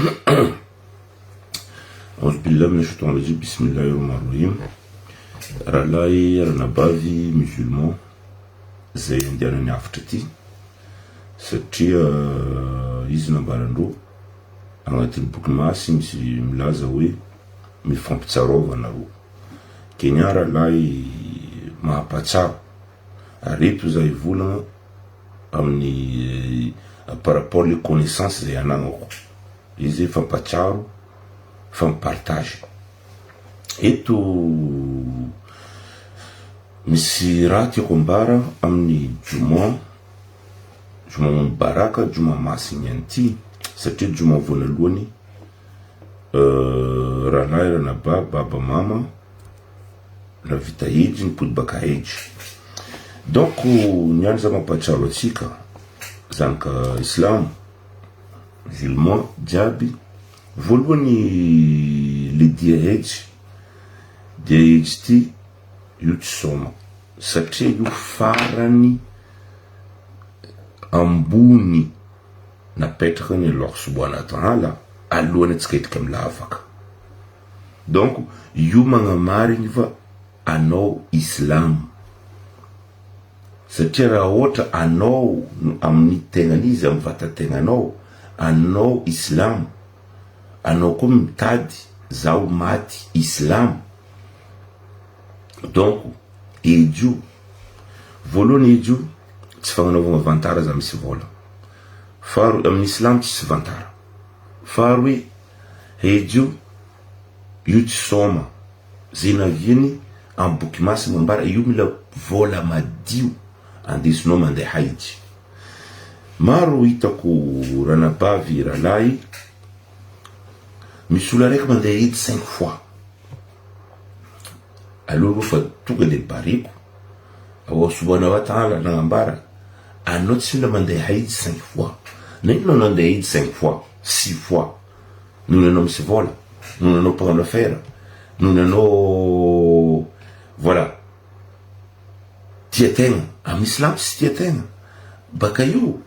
أعوذ بالله من الشيطان الرجيم بسم الله الرحمن الرحيم. Rahalahy ranabavy musulman zay andehanany afatra ty satria izy nambarandreo agnatin'ny boky masy misy milaza hoe mifampitsarovana ro kenya rahalahy mahampatsaro areto zay volagna amin'ny par rapport les connaissances zay anagnako izy fampatsaro fampartage eto misy raha tiako ambara amin'ny juma baraka juma masigny anty satria juma voanalohany rahalahy ranaba baba mama la vita edy nipody baka edy donc niany za mampatsaro atsika zanaka islam musulman jiaby voalohany le dia edy ty io tsy soma satria io farany ambony napetraka ny Allah subhanahu wa ta'ala alohany atsika hitrika milavaka. Donc io magnamariny fa anao islam satria raha ohatra anao amin'ny tegnan'izy amin'ny vatategnanao anao islam anao koa mitady zaho maty islam. Donc ejio voalohany ejio tsy fagnanaovana vantara za misy vola faro amin'ny islam tsy vantara faro hoe ejio io tsy soma zinaviany amin'ny boky masy mambara io mila vola madio andesinao mandeha haidy. Maro hitako ranabavy rahalahy misy olo araiky mandeha haidy 5 fois aloha fa tonga le bariko Allah subhanahu wa ta'ala nagnambara anao tsy mila mandeha haidy 5 fois na ino nandeha haidy 5 fois 6 fois noho nanao misy vola noho nanao mpagnano affaire noho nanao voilà tia tegna amin'ny islam tsy tia tegna baka io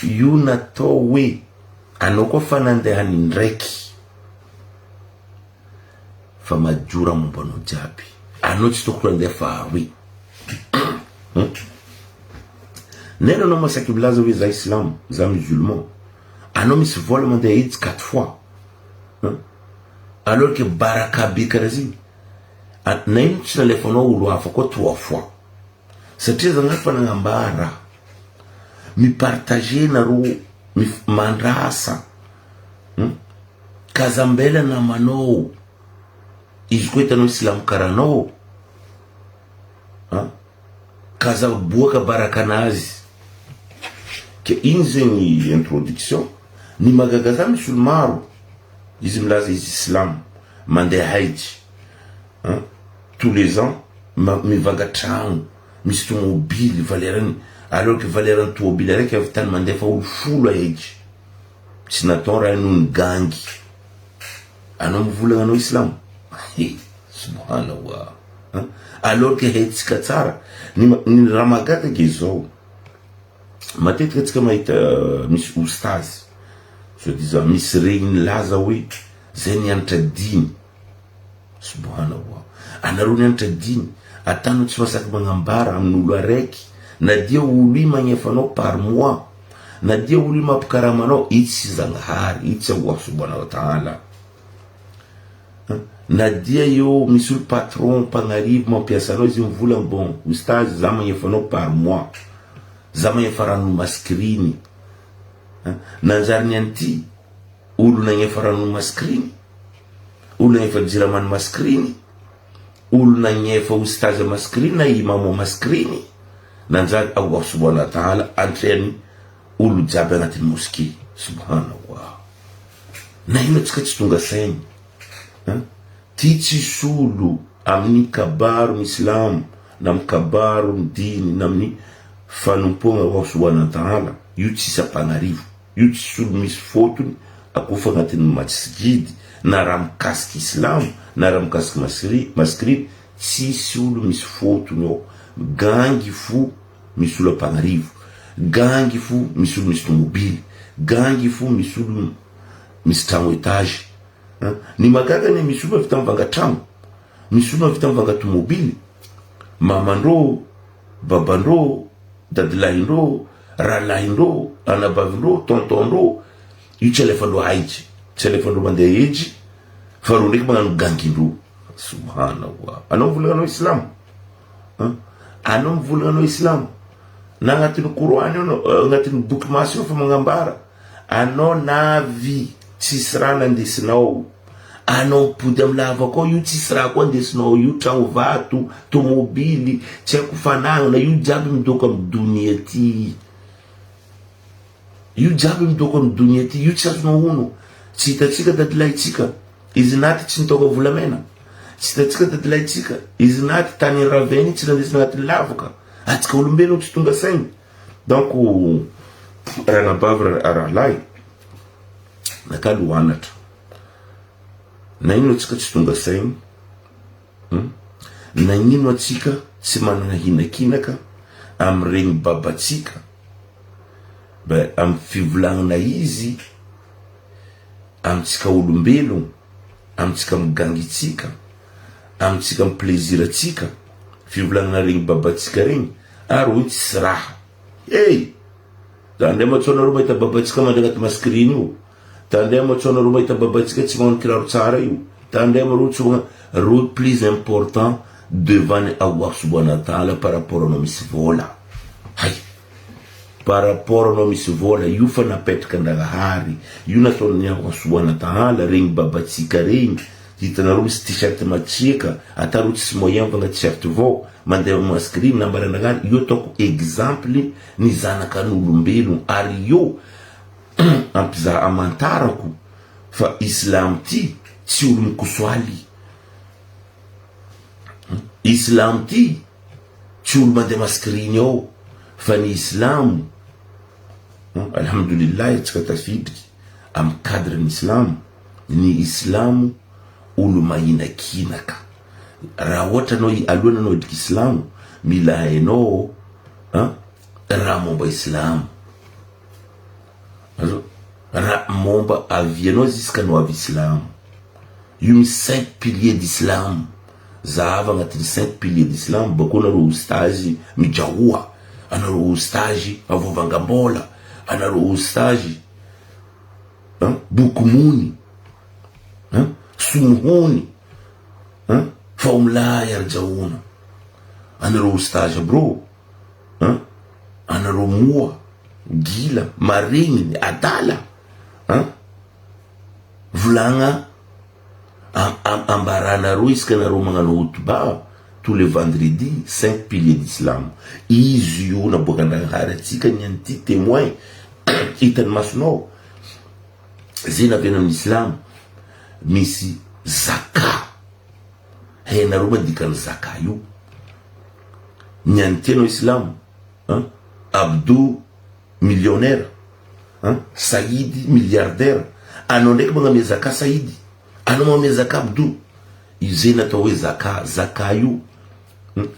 io natao hoe anao koa fa nandehany ndraiky fa majura mombanao jiaby anao tsy tokony andeha faharoe nena anao masaky milaza hoe za islam za musulman anao misy vola mandeha haidy 4 fois alors que baraka be karaha zigny na ino tsy nalefanao olo hafa koa 3 fois satria zagnahy fa nagnambara mipartage naro mandrasa kazambela namanao izy koa hitanao islam karanao kaza boaka barakanazy ke iny zegny introduction ny magagaza misy olo maro izy milaza izy islam mandeha haidy tous les ans mivanga tragno misy tomobily valerany alors que valerany tomobily araiky avy tany mandeha fa olo folo haidy tsy natao raha noho ny gangy anao mivolagna anao islam subhanallah alors que haitsika tsara ny raha magataka izao matetika tsika mahita misy ostazy soi-disant misy regny laza hoe zay nianatra diny subhanallah anareo nianatra diny atanao tsy masaky magnambara amin'olo araiky na dia olo i magnefanao par mois na dia olo i mampikaramanao itsy zagnahary itsy Allah subhanahu wa ta'ala na dia io misy olo patron mpagnarivo mampiasa anao izy mivolagna bon ostazy za magnefanao par mois za magnefa rano maskriny nanjary ny anty olo nagnefa rano maskriny olo nagnefa jiramany maskriny olo nagnefa ostazy maskriny na imamo maskriny nanjary Allah subhanahu wa ta'ala entraîne olo jiaby agnatin'ny mosquée subhanallah na ino tsika tsy tonga saigny ty tsisy olo amin'ny kabaro islam na amin'ny kabaro ny diny na amin'ny fanompogna Allah subhanahu wa ta'ala io tsisy ampagnarivo io tsisy olo misy fotony akofa agnatin'ny masjid na raha mikasiky islam na raha mikasiky maskriny tsisy olo misy fotony ao gangy fo misy olo ampagnarivo gangy fo misy olo misy tomobily gangy fo misy olo misy tragno étage. Ny magaga ny misy olo vita mivanga tragno, misy olo vita mivanga tomobily, mamandrô, babandrô, dadilaindrô, rahalaindrô, anabavindrô, tontondrô, io tsy alefandrô aitsy, tsy alefandrô mandeha ejy, fa rô ndraiky magnano gangindrô. Subhanallah. Anao mivolagna Islamo? Anao mivolagna Islamo? Na agnatin'ny Korany io, agnatin'ny boky masy io fa magnambara, anao navy tsisy raha nandesinao, anao mipody amin'ny lava koa io tsisy raha koa andesinao, io tragno vato, tomobily, tsy haiko fanagnana, io jiaby midoko amin'ny dunia ty. Io jiaby midoko amin'ny dunia ty, io tsy azonao ono. Tsy hitatsika dadilahintsika, izy naty tsy nitôka volamena. Tsy hitatsika dadilahintsika, izy naty tany raveny tsy nandesina agnatin'ny lavoka. Atsika olombelona tsy tonga saigny. Donc ranabavy rahalahy, nakalo anatra. Na ino atsika tsy tonga saigny, na ino atsika tsy manana hinakinaka am'iregny babatsika, amin'ny fivolagnana izy amitsika olombelogno, amitsika migangitsika, amitsika mipleziratsika, fivolagnana regny babatsika regny, ary hoe tsisy raha. Tandray matsoanareo mahita babatsika mandray agnaty maskriny io, tandray matsoanareo mahita babatsika tsy magnano kiraro tsara io, tandray mareo tsy magnano rôle plus important devant Allah subhanahu wa ta'ala par rapport anao misy vola. Par rapport anao misy vola, io fa napetraka Ndrahary, io nataon'ny Allah subhanahu wa ta'ala regny babatsika regny. Hitanareo misy t-shirt matriaka, atareo tsisy moyen vagna t-shirt vao, mandeha maskriny nambaranagany, io ataoko exemple ny zanakan'olombelogno, ary io ampizaha amantarako fa Islam ty tsy olo mikosoaly. Islam ty tsy olo mandeha maskriny ao, fa ny Islam, alhamdulillah tsika tafidriky amin'ny cadre ny Islam. Ny Islam olo mahinakinaka. Raha ohatra anao alohany anao hidriky Islam, mila hainao raha momba Islam, raha momba avianao jusqu'anao avy Islam. Io misy 5 piliers d'Islam. Zahava agnatin'ny 5 piliers d'Islam. Bako anareo stage mijahoa, anareo stage avovangambola, anareo stage bokomony, sumuhony, faumlay arjaona, anareo stage bro, anareo moa, gila, maregniny, adala, volagna ambaranareo isaka anareo magnano hotuba tous les vendredis, 5 piliers d'Islam. Izy io naboaka Ndrahary atsika ny anty témoin hitany masonao. Zay naviana amin'ny Islam misy zaka. Hainareo madikany zaka io. Ny antenao Islam, Abdou millionnaire, Saïdi milliardaire. Anao ndraiky magnamia zaka Saïdi, anao magnamia zaka Abdou. Izay natao hoe zaka. Zaka io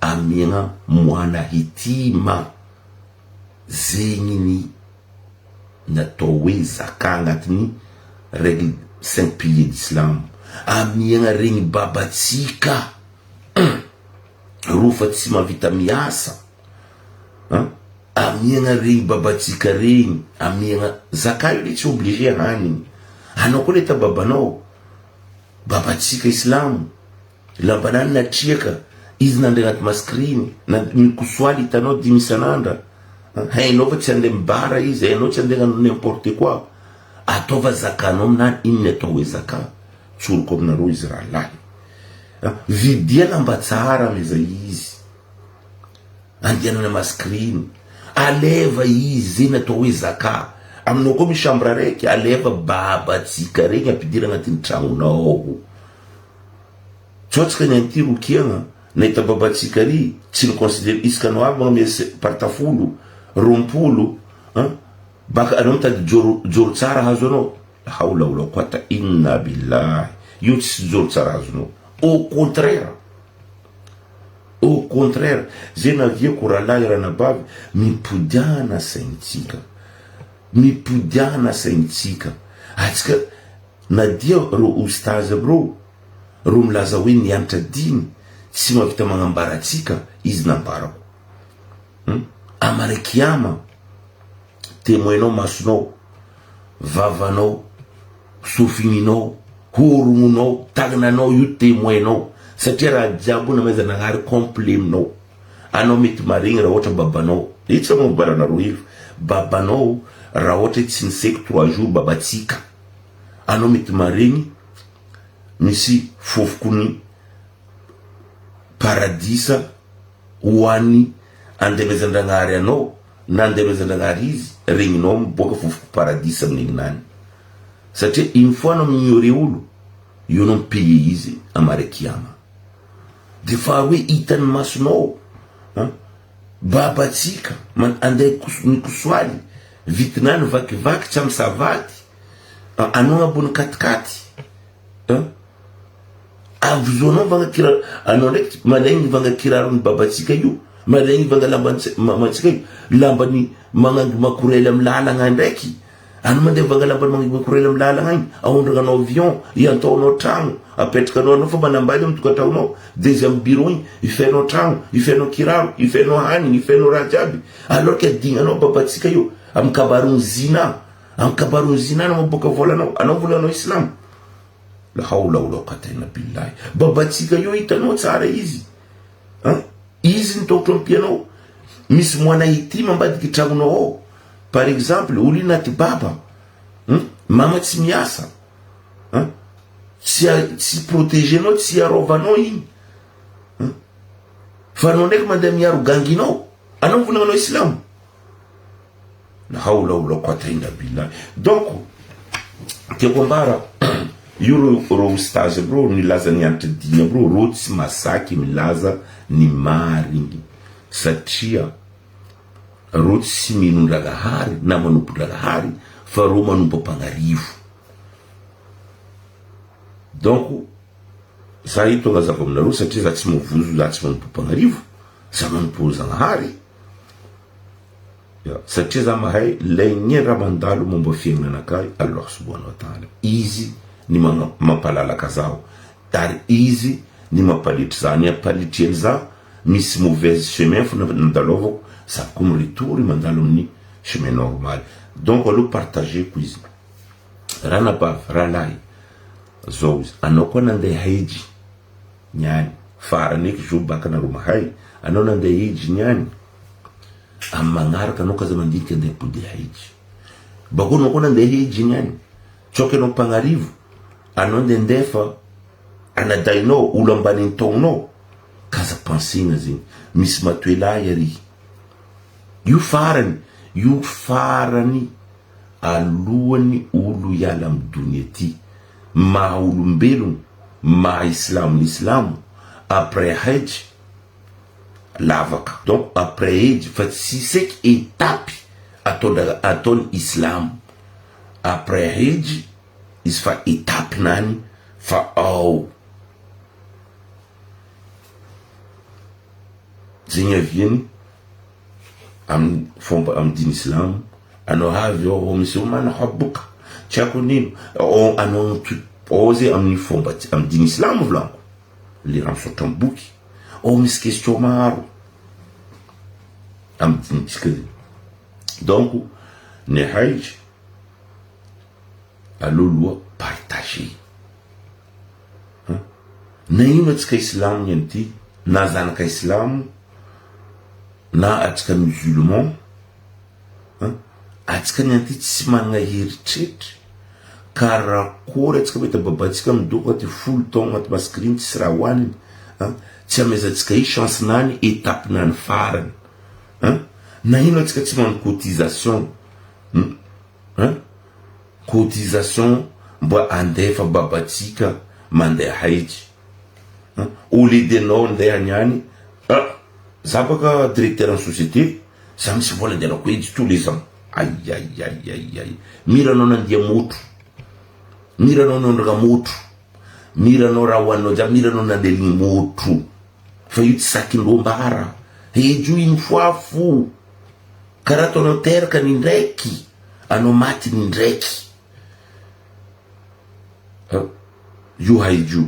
amiagna moana hitima. Zegny ny natao hoe zaka agnatin'ny règle 5 piliers d'Islam. Amiagna regny babatsika rofa tsy mavita miasa, amiagna regny babatsika regny, amiagna zaka io tsy obligé hanigny. Anao koa leta babanao, babatsika Islam, lambanany natriaka, izy nandray agnaty maskriny, mikosoaly hitanao 10 isan'andra. Hainao fa tsy andeha mibara izy, hainao tsy andeha hagnano n'importe quoi. Ataova zakanao aminany, ino ny atao hoe zaka? Tsoroko aminareo izy rahalahy. Vidia lamba tsara meza izy, andianana maskriny, aleva izy, zay natao hoe zaka. Aminao koa misy chambre raiky, aleva babatsika regny ampidira agnatin'ny tragnonao. Tsotsika ny anty rokiagna, nahita babatsika ry, tsy niconsidere isakanao avy magnamia partafolo, rompolo, baka anao mitady joro tsara hazo anao. Haula quata inna billahi. Io tsy joro tsara hazonao. Au contraire, zay naviako rahalahy ranabavy, mipodiana saintsika. mipodiana saintsika. Atsika na dia ro ustaz bro ro milaza hoe nianatra diny tsy mavita magnambara atsika, izy nambarako. Amarakiama témoinao masonao, vavanao, sofininao, horomonao, tagnananao io témoinao, satria raha jiaby na maizanagnary compléminao. Anao mety maregny raha ohatra babanao, itsy mambarana ro helo, babanao raha ohatra tsy niseky 3 jours babatsika, anao mety maregny misy fofokony paradisa hoany andevezandragnary anao na andevezandragnary izy regninao miboaka fofoko paradisa amin'igny nany, satria une fois anao mignore olo io anao mipaye izy amarakiama. De fa hoe hitany masonao babatsika andeha nikosoaly vitinany vakivaky tsy amsavaty, anao ambony katikaty, avozonao vagnakira anao ndraiky malaigny vagnakirarony babatsika io, malaigny vagna lambatsika io, lambany magnangy makorely amin'ny lalagna ndraiky, ano mandeha vagna lambany magnangy makorely amin'ny lalagna igny, ahondragnanao avion, iantaonao tragno, apetrakanao anao fa manambady amin'ny tokantragnonao, deuxième bureau igny ifainao tragno, ifainao kiraro, ifainao hanigny, ifainao raha jiaby, alors que adinanao babatsika io amin'ny kabarony zina, amin'ny kabarony zina anao maboaka volanao, anao volanao islam. La haula wala quwwata illa billah. Babatsika io hitanao tsara izy. Izy nitokotro ampianao. Misy moana ity mambadiky tragnonao ao. Par exemple, olo naty baba. Mama tsy miasa. Tsy protégenao, tsy arovanao igny. Fa anao ndraiky mandeha miaro ganginao. Anao volagnanao islam. La haula wala quwwata illa billah. Donc, tiako ambara io ro ustaz bro nilaza nianatra diny bro, ro tsy masaky milaza ny marigny, satria ro tsy minondragahary na manompondragahary fa ro manompo ampagnarivo. Donc za io tonga zava aminareo satria za tsy mavozo, za tsy manompo ampagnarivo, za manompo zagnahary. Satria za mahay laigny raha mandalo momba fiaignana anakay Allah subhanahu wa ta'ala. Izy ni mampalalaka zaho, ary izy ni mampalitry za, ni ampalitry za misy mauvaise chemin fa nandalovako za ko miretory mandalo amin'ny chemin normal. Donc aloha partager ko izy raha nabavy raha lahy zao izy, anao koa nandeha hijy niany farany eky zo baka naro mahay, anao nandeha hijy niany amin'ny magnaraka anao kaza mandinika andeha pody hijy, bako anao koa nandeha hijy niany tsoky anao mpagnarivo, anao ndendefa anadainao olo ambaniny taonao kaza pensegna zegny misy matoelahy ary io farany alohany olo hiala amin'ny dunia ty, maha olombelogno maha islamo islamo après hajj lavaka. Donc après hajj fa tsy seky étape ataony islam, après hajj izy fa étape nany fa ao zegny aviany amin'ny fomba amin'ny diny islam. Anao avy ao misy mana haboka tsy ako nino anao ze amin'ny fomba amin'ny diny islam volanko le raha misaotra amin'ny boky ao misy question maro amin'ny diny tsika zegny. Donc ny hajj aloloha partager na ino atsika islam niany ty, na zanaka islam na atsika musulman, atsika niany ty tsy manana heritreritra karakory atsika mety babatsika midoko anaty 10 taogno anaty maskriny tsy raha hoaniny, tsy amezatsika i chance nany étape nany farany. Na ino atsika tsy manana cotisation, cotisation mba andefa babatsika mandeha haitry, au lieu denao andeha niany za baka directeur en société, za misy vola andehanako edy tous les ans, ay miranao nandia motro, miranao nandraga motro, miranao raha hoaninao jiaby, miranao nandeligny motro, fa io tsy sakin-dombara edy io une fois fo karaha ataonao teraka ny ndraiky anao maty ny ndraiky io haiju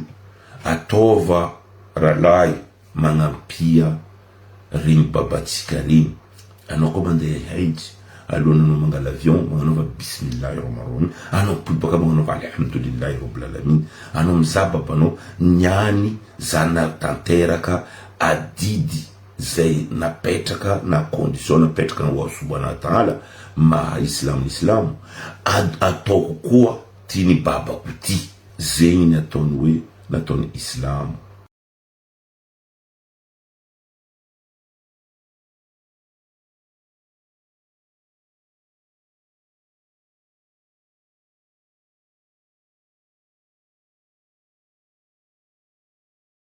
ataova ralahy magnampia regny babatsika regny. Anao koa mandeha haitsy alohananao mangala avion magnanova bismillahirrahmanirrahim, anao baka magnanova alhamdulillahi rabbil alamin, anao mizababanao niany zana tanteraka adidy zay napetraka na condition napetraka na Allah subhanahu wa ta'ala maha islam ataoko koa tiany babako ty, zegny ny ataony hoe nataony islamo.